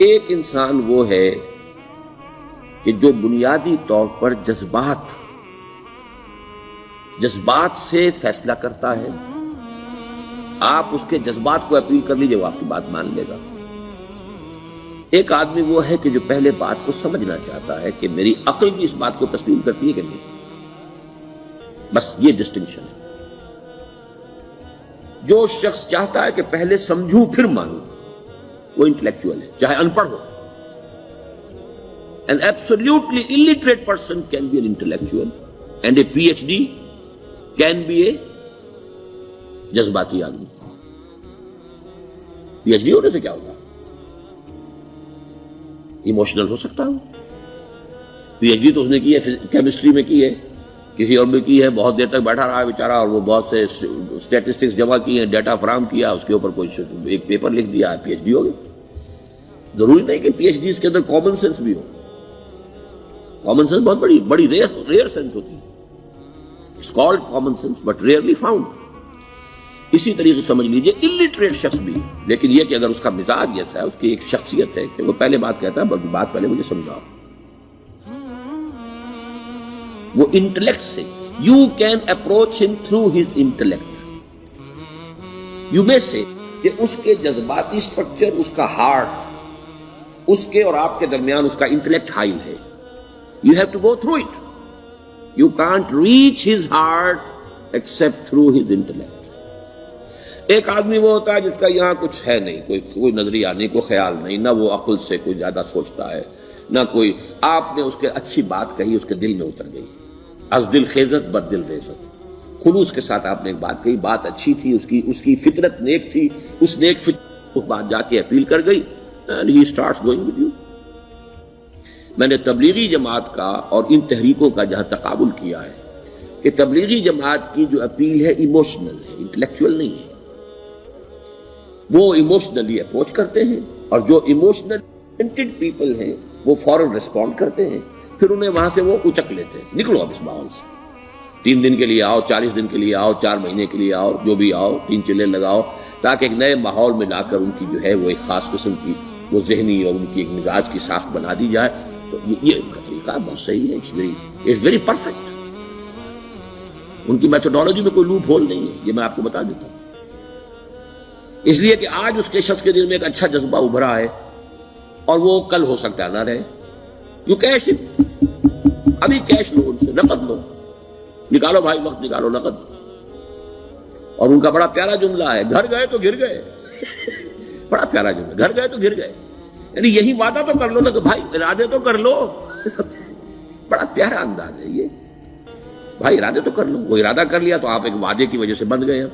ایک انسان وہ ہے کہ جو بنیادی طور پر جذبات سے فیصلہ کرتا ہے. آپ اس کے جذبات کو اپیل کر لیجئے، وہ آپ کی بات مان لے گا. ایک آدمی وہ ہے کہ جو پہلے بات کو سمجھنا چاہتا ہے کہ میری عقل بھی اس بات کو تسلیم کرتی ہے کہ نہیں. بس یہ ڈسٹنکشن ہے. جو شخص چاہتا ہے کہ پہلے سمجھوں پھر مانوں، وہ انٹلیکچوئل ہے، چاہے ان پڑھ ہو. An absolutely illiterate person can be an intellectual and a PhD can be a جذباتی آدمی. PhD ہونے سے کیا ہوگا؟ ایموشنل ہو سکتا ہوں. PhD تو اس نے کی ہے کیمسٹری میں کی ہے، کسی اور میں کی ہے، بہت دیر تک بیٹھا رہا ہے بیچارہ، اور وہ بہت سے اسٹیٹسٹکس جمع کی ہیں، ڈیٹا فراہم کیا، اس کے اوپر کوئی ایک پیپر لکھ دیا، PhD ہو گئی. ضروری نہیں کہ PhD کے اندر کامن سینس بھی ہو. کامن سینس بہت بڑی ریئر سینس ہوتی ہے. It's called common sense but rarely found. اسی طریقے سمجھ لیجئے الٹریٹ شخص بھی، لیکن یہ کہ اگر اس کا مزاج جیسا ہے، اس کی ایک شخصیت ہے کہ وہ پہلے بات کہتا ہے، بلکہ بات پہلے مجھے سمجھاؤ. وہ انٹلیکٹ سے یو کین اپروچ ہم تھرو ہز انٹلیکٹ. یو میں سے کہ اس کے جذباتی اسٹرکچر، اس کا ہارٹ، اس کے اور آپ کے درمیان اس کا انٹلیکٹ حائل ہے. You have to go through it. You can't reach his heart except through his intellect. ایک آدمی وہ ہوتا ہے جس کا یہاں کچھ ہے نہیں، کوئی نظریہ نہیں، کوئی خیال نہیں، نہ وہ عقل سے کوئی زیادہ سوچتا ہے، نہ کوئی. آپ نے اس کے اچھی بات کہی، اس کے دل میں اتر گئی. از دل خیزت بد دل ریزت. خلوص کے ساتھ آپ نے ایک بات کہی، بات اچھی تھی، اس کی فطرت نیک تھی، اس نیک فطرت اس بات جا کے اپیل کر گئی. And he starts going with you. میں نے تبلیغی جماعت کا اور ان تحریکوں کا جہاں تقابل کیا ہے کہ تبلیغی جماعت کی جو اپیل ہے ایموشنل ہے، انٹلیکچوئل نہیں ہے. وہ ایموشنلی اپروچ کرتے ہیں، اور جو ایموشنل پیپل ہیں وہ فوراً ریسپونڈ کرتے ہیں، پھر انہیں وہاں سے وہ اچک لیتے ہیں. نکلو اب اس ماحول سے. 3 دن کے لیے آؤ، 40 دن کے لیے آؤ، 4 مہینے کے لیے آؤ، جو بھی آؤ، 3 چلے لگاؤ، تاکہ ایک نئے ماحول میں لا کر ان کی جو ہے وہ ایک خاص قسم کی وہ ذہنی اور ان کی ایک مزاج کی ساخت بنا دی جائے. تو یہ ان کا طریقہ بہت صحیح ہے. It's very perfect. ان کی میتھڈالوجی میں کوئی لوپ ہول نہیں ہے، یہ میں آپ کو بتا دیتا ہوں. اس لیے کہ آج اس کے شخص کے دل میں ایک اچھا جذبہ ابھرا ہے، اور وہ کل ہو سکتا ہے نہ رہے. یو کیش ابھی کیش لو، ان سے نقد لو، نکالو بھائی، وقت نکالو، نقد. اور ان کا بڑا پیارا جملہ ہے، گھر گئے تو گر گئے. بڑا پیارا جملہ، گھر گئے تو گر گئے. یعنی یہی وعدہ تو کر لو نا کہ بھائی ارادے تو کر لو. بڑا پیارا انداز ہے یہ. بھائی ارادے تو کر لو. وہ ارادہ کر لیا تو آپ ایک وعدے کی وجہ سے بند گئے.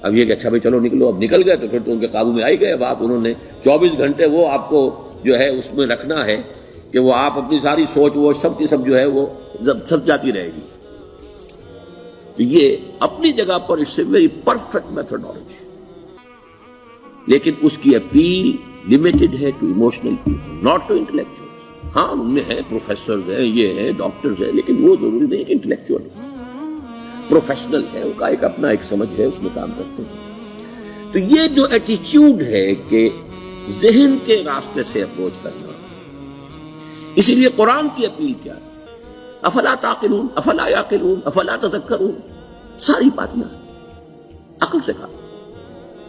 اب یہ کہ اچھا بھائی چلو نکلو. اب نکل گئے تو پھر تو ان کے قابو میں آئی گئے. اب آپ انہوں نے 24 گھنٹے وہ آپ کو جو ہے اس میں رکھنا ہے کہ وہ آپ اپنی ساری سوچ وہ سب کی سب جو ہے وہ سب جاتی رہے گی. تو یہ اپنی جگہ پر it's a very perfect methodology, لیکن اس کی اپیل لمیٹڈ ہے to emotional people, not to intellectuals. ہاں ان میں ہیں پروفیسرز ہیں، یہ ہیں ڈاکٹرز ہیں، لیکن وہ ضروری نہیں کہ انٹلیکچوئل پروفیشنل ہے. ان کا ایک اپنا ایک سمجھ ہے، اس میں کام کرتے ہیں. تو یہ جو ایٹیچیوڈ ہے کہ ذہن کے راستے سے اپروچ کرنا، اسی لیے قرآن کی اپیل کیا ہے؟ افلا تعقلون، افلا یعقلون، افلا تذکرون. ساری باتیں عقل سے کہا.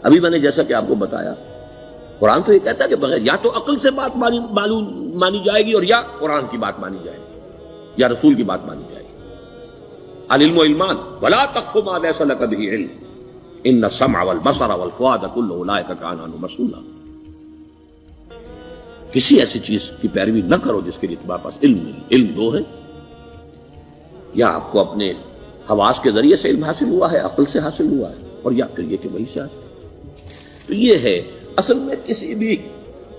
ابھی میں نے جیسا کہ آپ کو بتایا، قرآن تو یہ کہتا ہے کہ بغیر یا تو عقل سے بات مانی جائے گی، اور یا قرآن کی بات مانی جائے گی، یا رسول کی بات مانی جائے گی. العلم علمان ولا تقف ما ليس لك به علم ان السمع والبصر والفؤاد كل اولئك كان عنه مسؤولا. کسی ایسی چیز کی پیروی نہ کرو جس کے لیے تمہارے پاس علم نہیں. علم دو ہے، یا آپ کو اپنے حواس کے ذریعے سے علم حاصل ہوا ہے، عقل سے حاصل ہوا ہے، اور یا پھر یہ کہ وہی سے حاصل. تو یہ ہے اصل میں کسی بھی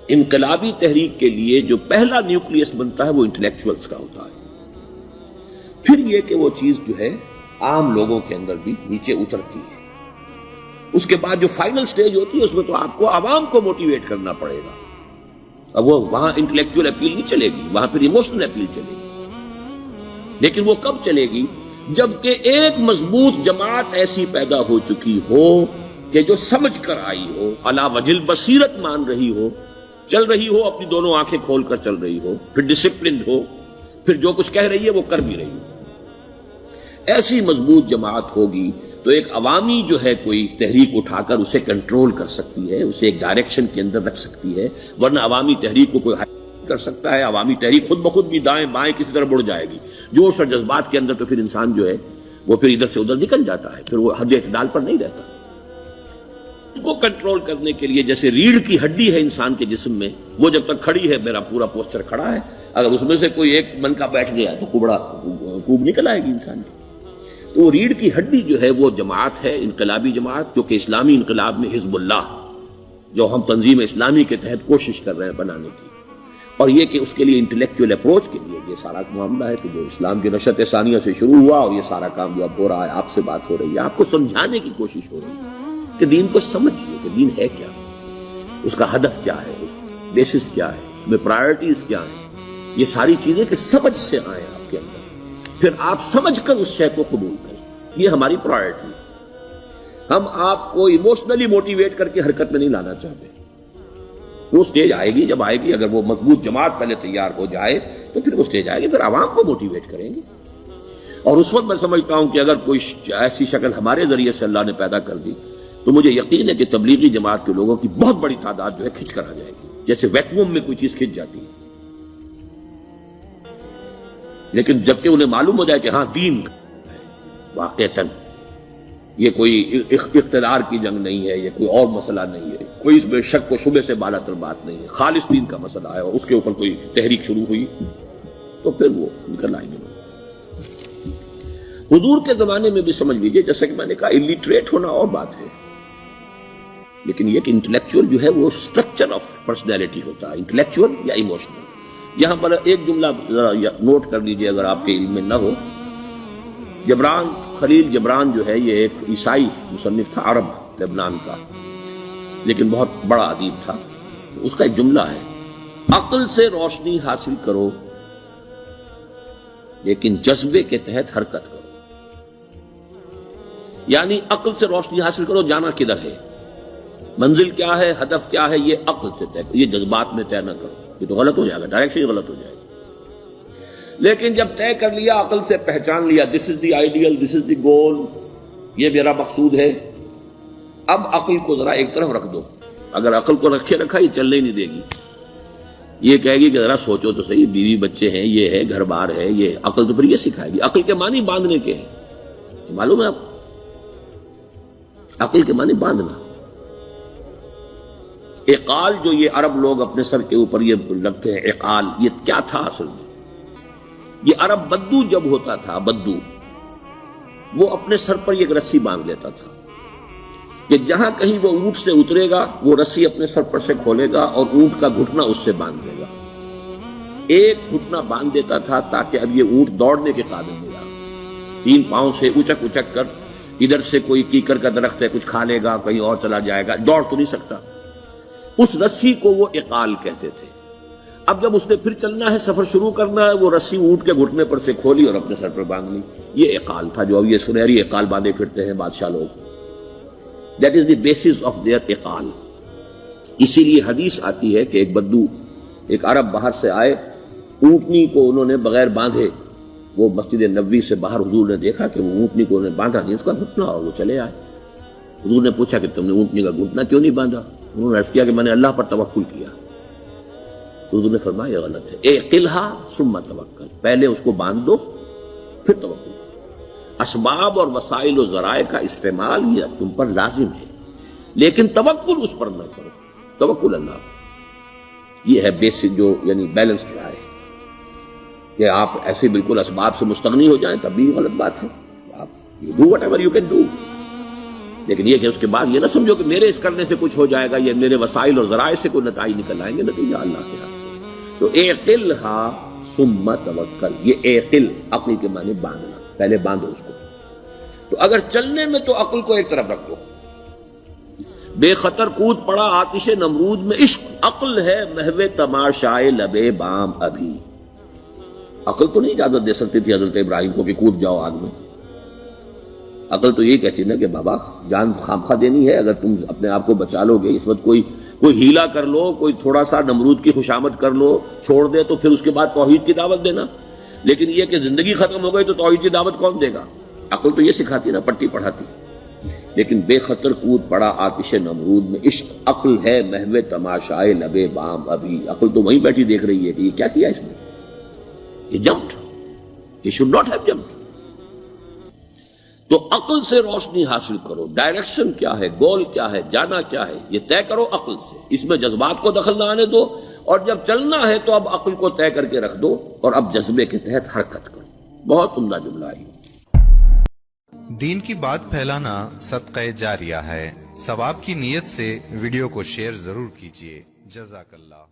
انقلابی تحریک کے لیے جو پہلا نیوکلیس بنتا ہے وہ انٹلیکچوئلز کا ہوتا ہے. پھر یہ کہ وہ چیز جو ہے عام لوگوں کے اندر بھی نیچے اترتی ہے. اس کے بعد جو فائنل سٹیج ہوتی ہے اس میں تو آپ کو عوام کو موٹیویٹ کرنا پڑے گا. اب وہ وہاں انٹلیکچوئل اپیل نہیں چلے گی، وہاں پھر ایموشنل اپیل چلے گی. لیکن وہ کب چلے گی؟ جبکہ ایک مضبوط جماعت ایسی پیدا ہو چکی ہو کہ جو سمجھ کر آئی ہو، علی وجہ البصیرت مان رہی ہو چل رہی ہو اپنی دونوں آنکھیں کھول کر چل رہی ہو، پھر ڈسپلنڈ ہو، پھر جو کچھ کہہ رہی ہے وہ کر بھی رہی ہو، ایسی مضبوط جماعت ہوگی تو ایک عوامی جو ہے کوئی تحریک اٹھا کر اسے کنٹرول کر سکتی ہے، اسے ایک ڈائریکشن کے اندر رکھ سکتی ہے، ورنہ عوامی تحریک کو کوئی کر سکتا ہے؟ عوامی تحریک خود بخود بھی دائیں بائیں کسی طرح بڑھ جائے گی، جوش اور جذبات کے اندر، تو پھر انسان جو ہے وہ پھر ادھر سے ادھر نکل جاتا ہے، پھر وہ حد اعتدال پر نہیں رہتا۔ اس کو کنٹرول کرنے کے لیے جیسے ریڑھ کی ہڈی ہے انسان کے جسم میں، وہ جب تک کھڑی ہے میرا پورا پوسچر کھڑا ہے، اگر اس میں سے کوئی ایک منکا بیٹھ گیا تو کوب نکل آئے گی انسان کی۔ تو وہ ریڑھ کی ہڈی جو ہے وہ جماعت ہے، انقلابی جماعت، جو کہ اسلامی انقلاب میں حزب اللہ، جو ہم تنظیم اسلامی کے تحت کوشش کر رہے ہیں بنانے کی، اور یہ کہ اس کے لیے انٹلیکچوئل اپروچ کے لیے یہ سارا معاملہ ہے کہ جو اسلام کی نشأت ثانیہ سے شروع ہوا، اور یہ سارا کام جو اب ہو رہا ہے، آپ سے بات ہو رہی ہے، آپ کو سمجھانے کی کوشش ہو رہی ہے کہ دین کو سمجھیے کہ دین ہے کیا، اس کا ہدف کیا ہے، اس کا بیسس کیا ہے، اس میں پرائرٹیز کیا ہیں، یہ ساری چیزیں کہ سمجھ سے آئیں آپ کے اندر، پھر آپ سمجھ کر اس شے کو قبول کریں۔ یہ ہماری پرائرٹی ہے۔ ہم آپ کو ایموشنلی موٹیویٹ کر کے حرکت میں نہیں لانا چاہتے، وہ سٹیج آئے گی، جب آئے گی، اگر وہ مضبوط جماعت پہلے تیار ہو جائے تو پھر وہ سٹیج آئے گی، پھر عوام کو موٹیویٹ کریں گے۔ اور اس وقت میں سمجھتا ہوں کہ اگر کوئی ایسی شکل ہمارے ذریعے سے اللہ نے پیدا کر دی تو مجھے یقین ہے کہ تبلیغی جماعت کے لوگوں کی بہت بڑی تعداد جو ہے کھنچ کر آ جائے گی، جیسے ویکیوم میں کوئی چیز کھنچ جاتی ہے۔ لیکن جبکہ انہیں معلوم ہو جائے کہ ہاں دین واقعتاً یہ کوئی اقتدار کی جنگ نہیں ہے، یہ کوئی اور مسئلہ نہیں ہے، کوئی اس میں شک و شبے سے بالا تر بات نہیں ہے، خالص دین کا مسئلہ ہے، اور اس کے اوپر کوئی تحریک شروع ہوئی تو پھر وہ نکل آئیں گے۔ حضور کے زمانے میں بھی سمجھ لیجئے، جیسا کہ میں نے کہا الٹریٹ ہونا اور بات ہے، لیکن یہ کہ انٹلیکچوئل جو ہے وہ اسٹرکچر آف پرسنالٹی ہوتا ہے، انٹلیکچوئل یا ایموشنل۔ یہاں پر ایک جملہ ذرا نوٹ کر لیجئے اگر آپ کے علم میں نہ ہو، جبران، خلیل جبران جو ہے یہ ایک عیسائی مصنف تھا، عرب لبنان کا، لیکن بہت بڑا ادیب تھا۔ اس کا ایک جملہ ہے، عقل سے روشنی حاصل کرو لیکن جذبے کے تحت حرکت کرو۔ یعنی عقل سے روشنی حاصل کرو، جانا کدھر ہے، منزل کیا ہے، ہدف کیا ہے، یہ عقل سے طے کرو، یہ جذبات میں طے نہ کرو، یہ تو غلط ہو جائے گا، ڈائریکشن غلط ہو جائے گا۔ لیکن جب طے کر لیا، عقل سے پہچان لیا، دس از دی آئیڈیل، دس از دی گول، یہ میرا مقصود ہے، اب عقل کو ذرا ایک طرف رکھ دو۔ اگر عقل کو رکھے رکھا یہ چلنے ہی نہیں دے گی، یہ کہے گی کہ ذرا سوچو تو صحیح، بیوی بچے ہیں، یہ ہے، گھر بار ہے، یہ عقل تو پھر یہ سکھائے گی۔ عقل کے معنی باندھنے کے ہیں، معلوم ہے آپ، عقل کے معنی باندھنا۔ اقال جو یہ عرب لوگ اپنے سر کے اوپر یہ لگتے ہیں، اقال، یہ کیا تھا اصل میں؟ یہ عرب بدو جب ہوتا تھا، بدو وہ اپنے سر پر ایک رسی باندھ لیتا تھا کہ جہاں کہیں وہ اونٹ سے اترے گا وہ رسی اپنے سر پر سے کھولے گا اور اونٹ کا گھٹنا اس سے باندھ دے گا۔ ایک گھٹنا باندھ دیتا تھا تاکہ اب یہ اونٹ دوڑنے کے قابل نہیں رہا، 3 پاؤں سے اچک اچک کر، ادھر سے کوئی کیکر کا درخت ہے کچھ کھا لے گا، کہیں اور چلا جائے گا، دوڑ تو نہیں سکتا۔ اس رسی کو وہ اقال کہتے تھے۔ اب جب اس نے پھر چلنا ہے، سفر شروع کرنا ہے، وہ رسی اونٹ کے گھٹنے پر سے کھولی اور اپنے سر پر باندھ لی۔ یہ اقال تھا جو اب یہ سنہری اقال باندھے پھرتے ہیں بادشاہ لوگ۔ That is the basis of their اقال۔ اسی لیے حدیث آتی ہے کہ ایک بدو، ایک عرب باہر سے آئے، اونٹنی کو انہوں نے بغیر باندھے، وہ مسجد نبوی سے باہر حضور نے دیکھا کہ وہ اونٹنی کو انہوں نے باندھا نہیں، اس کا گھٹنا، اور وہ چلے آئے۔ حضور نے پوچھا کہ تم نے اونٹنی کا گھٹنا کیوں نہیں باندھا؟ انہوں نے عرض کیا کہ میں نے اللہ پر توکل کیا۔ تو حضور نے فرمایا یہ غلط ہے، اعقلھا ثم توکل، پہلے اس کو باندھ دو پھر توکل۔ اسباب اور وسائل و ذرائع کا استعمال یہ تم پر لازم ہے، لیکن توکل اس پر نہ کرو، توکل اللہ پر۔ یہ ہے بیسک جو یعنی بیلنسڈ رائے، کہ آپ ایسے بالکل اسباب سے مستغنی ہو جائیں تب بھی غلط بات ہے، آپ you do whatever you can do، لیکن یہ کہ اس کے بعد یہ نہ سمجھو کہ میرے اس کرنے سے کچھ ہو جائے گا، یہ میرے وسائل اور ذرائع سے کوئی نتائج نکل آئیں گے، نتیجہ اللہ کے ہاتھ۔ تو اعقلھا ثم توکل، یہ اعقل عقل کے معنی باندھنا، پہلے باندھو اس کو۔ تو اگر چلنے میں تو عقل کو ایک طرف رکھ دو، بے خطر کود پڑا آتش نمرود میں عشق، عقل ہے محو تماشائے لبے بام ابھی۔ عقل تو نہیں اجازت دے سکتی تھی حضرت ابراہیم کو کہ کود جاؤ آگ میں، عقل تو یہی کہتی نا کہ بابا جان خامخواہ دینی ہے، اگر تم اپنے آپ کو بچا لو گے، اس وقت کوئی کوئی ہیلا کر لو، کوئی تھوڑا سا نمرود کی خوشامد کر لو، چھوڑ دے تو پھر اس کے بعد توحید کی دعوت دینا. لیکن یہ کہ زندگی ختم ہو گئی تو توحید کی دعوت کون دے گا؟ عقل تو یہ سکھاتی نا، پٹی پڑھاتی. لیکن بے خطر کود پڑا آتش نمرود میں، عشق عقل ہے محو تماشائے لبے بام ابھی. عقل تو وہیں بیٹھی دیکھ رہی ہے کہ یہ کیا کیا اس نے، یہ جمپڈ، یہ شوڈ ناٹ ہیو جمپڈ. تو عقل سے روشنی حاصل کرو، ڈائریکشن کیا ہے، گول کیا ہے، جانا کیا ہے، یہ طے کرو عقل سے. اس میں جذبات کو دخل نہ آنے دو، اور جب چلنا ہے تو اب عقل کو طے کر کے رکھ دو اور اب جذبے کے تحت حرکت کرو. بہت عمدہ جملہ ہے. دین کی بات پھیلانا صدقہ جاریہ ہے. ثواب کی نیت سے ویڈیو کو شیئر ضرور کیجیے. جزاک اللہ.